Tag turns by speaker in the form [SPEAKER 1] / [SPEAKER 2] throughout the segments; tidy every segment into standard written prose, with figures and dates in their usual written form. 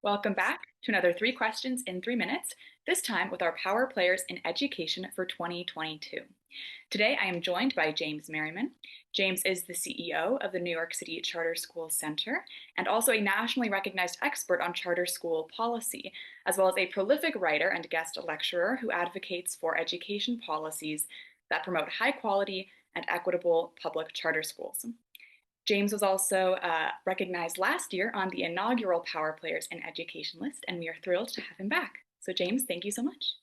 [SPEAKER 1] Welcome back to another 3 questions in 3 minutes, this time with our Power Players in Education for 2022. Today I am joined by James Merriman. James is the CEO of the New York City Charter School Center and also a nationally recognized expert on charter school policy, as well as a prolific writer and guest lecturer who advocates for education policies that promote high quality and equitable public charter schools. James was also recognized last year on the inaugural Power Players in Education list, and we are thrilled to have him back. So, James, thank you so much.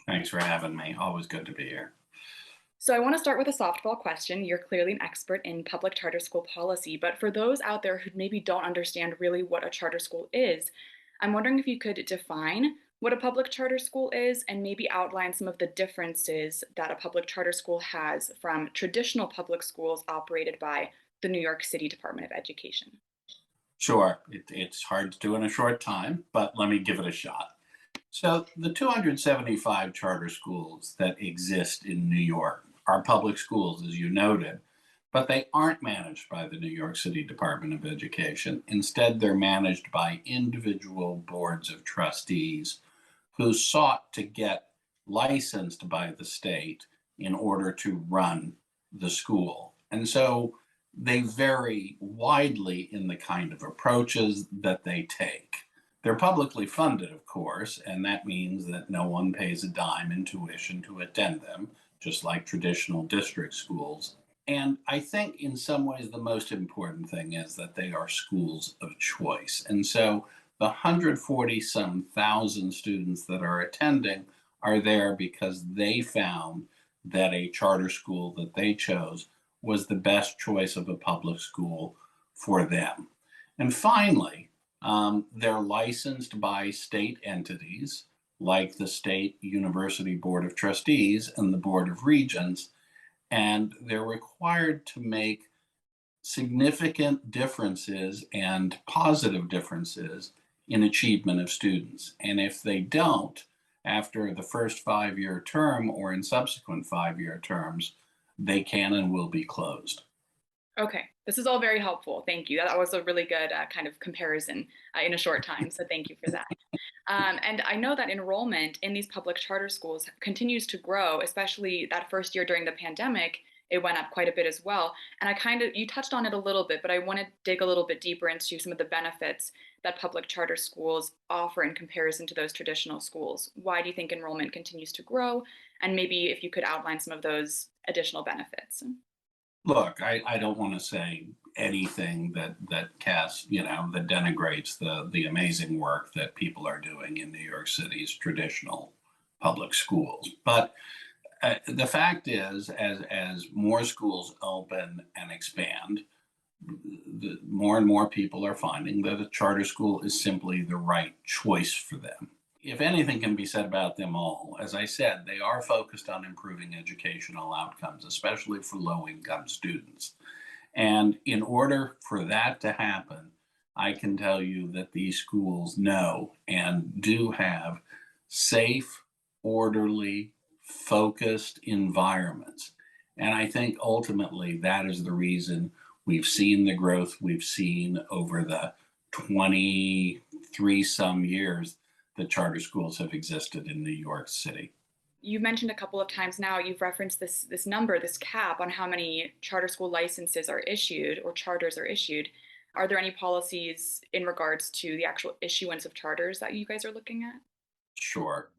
[SPEAKER 2] Thanks for having me. Always good to be here.
[SPEAKER 1] So, I want to start with a softball question. You're clearly an expert in public charter school policy, but for those out there who maybe don't understand really what a charter school is, I'm wondering if you could define what a public charter school is and maybe outline some of the differences that a public charter school has from traditional public schools operated by the New York City Department of Education.
[SPEAKER 2] Sure, it's hard to do in a short time, but let me give it a shot. So, the 275 charter schools that exist in New York are public schools, as you noted, but they aren't managed by the New York City Department of Education. Instead, they're managed by individual boards of trustees who sought to get licensed by the state in order to run the school. And so they vary widely in the kind of approaches that they take. They're publicly funded, of course, and that means that no one pays a dime in tuition to attend them, just like traditional district schools. And I think in some ways the most important thing is that they are schools of choice. And so the 140 some thousand students that are attending are there because they found that a charter school that they chose was the best choice of a public school for them. And finally, they're licensed by state entities like the State University Board of Trustees and the Board of Regents, and they're required to make significant differences and positive differences in achievement of students. And if they don't, after the first 5 year term or in subsequent 5 year terms, they can and will be closed.
[SPEAKER 1] Okay, this is all very helpful. Thank you. That was a really good kind of comparison in a short time. So thank you for that. And I know that enrollment in these public charter schools continues to grow, especially that first year during the pandemic. It went up quite a bit as well. And you touched on it a little bit, but I want to dig a little bit deeper into some of the benefits that public charter schools offer in comparison to those traditional schools. Why do you think enrollment continues to grow? And maybe if you could outline some of those additional benefits.
[SPEAKER 2] Look, I don't want to say anything that casts, that denigrates the amazing work that people are doing in New York City's traditional public schools. But the fact is, as more schools open and expand, more and more people are finding that a charter school is simply the right choice for them. If anything can be said about them all, as I said, they are focused on improving educational outcomes, especially for low income students. And in order for that to happen, I can tell you that these schools know and do have safe, orderly, focused environments. And I think ultimately that is the reason we've seen the growth we've seen over the 23 some years that charter schools have existed in New York City.
[SPEAKER 1] You've mentioned a couple of times now, you've referenced this number, this cap on how many charter school licenses are issued or charters are issued. Are there any policies in regards to the actual issuance of charters that you guys are looking at?
[SPEAKER 2] Sure.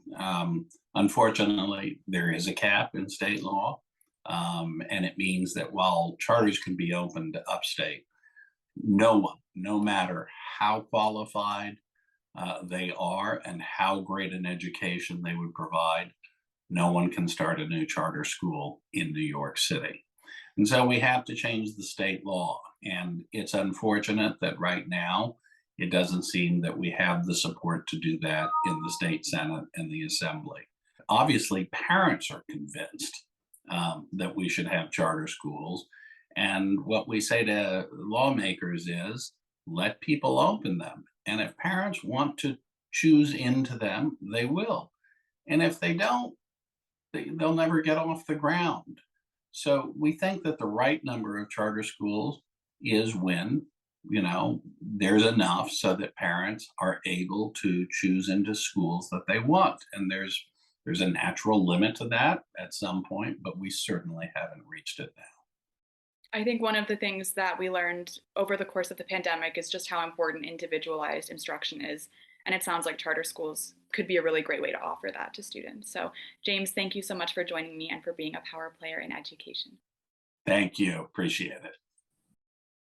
[SPEAKER 2] Unfortunately, there is a cap in state law, and it means that while charters can be opened upstate, no one, no matter how qualified they are and how great an education they would provide, no one can start a new charter school in New York City. And so we have to change the state law. And it's unfortunate that right now it doesn't seem that we have the support to do that in the state Senate and the Assembly. Obviously, parents are convinced that we should have charter schools. And what we say to lawmakers is let people open them. And if parents want to choose into them, they will. And if they don't, they'll never get off the ground. So we think that the right number of charter schools is when there's enough so that parents are able to choose into schools that they want. And there's a natural limit to that at some point, but we certainly haven't reached it now.
[SPEAKER 1] I think one of the things that we learned over the course of the pandemic is just how important individualized instruction is. And it sounds like charter schools could be a really great way to offer that to students. So, James, thank you so much for joining me and for being a power player in education.
[SPEAKER 2] Thank you. Appreciate it.